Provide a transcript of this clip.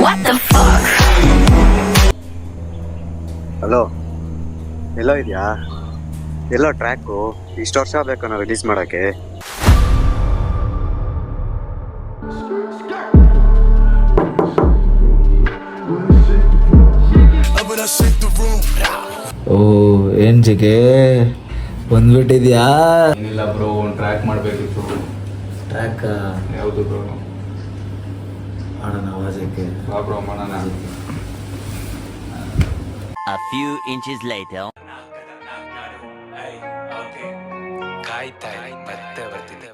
What the fuck? Hello, ಎಲ್ಲೋ ಇದೆಯಾ? ಎಲ್ಲೋ track? ಇಷ್ಟು ವರ್ಷ ಬೇಕು ನಾವು ರಿಲೀಸ್ ಮಾಡೋಕ್ಕೆ. ಓ ಏನ್ ಜಿಗೆ ಬಂದ್ಬಿಟ್ಟಿದ್ಯಾ? ಏನಿಲ್ಲ ಬ್ರೋ, ಒಂದು ಟ್ರ್ಯಾಕ್ ಮಾಡಬೇಕಿತ್ತು. ಟ್ರ್ಯಾಕ್ ಯಾವುದು ಬ್ರೋ? ಮಾಡೋಣ ವಾಜಕ್ಕೆ. ಬಾ ಬ್ರೋ ಮಾಡೋಣ. A few inches later. ಕಾಯ್ತಾ ಮತ್ತೆ ಬರ್ತಿದ್ದೆ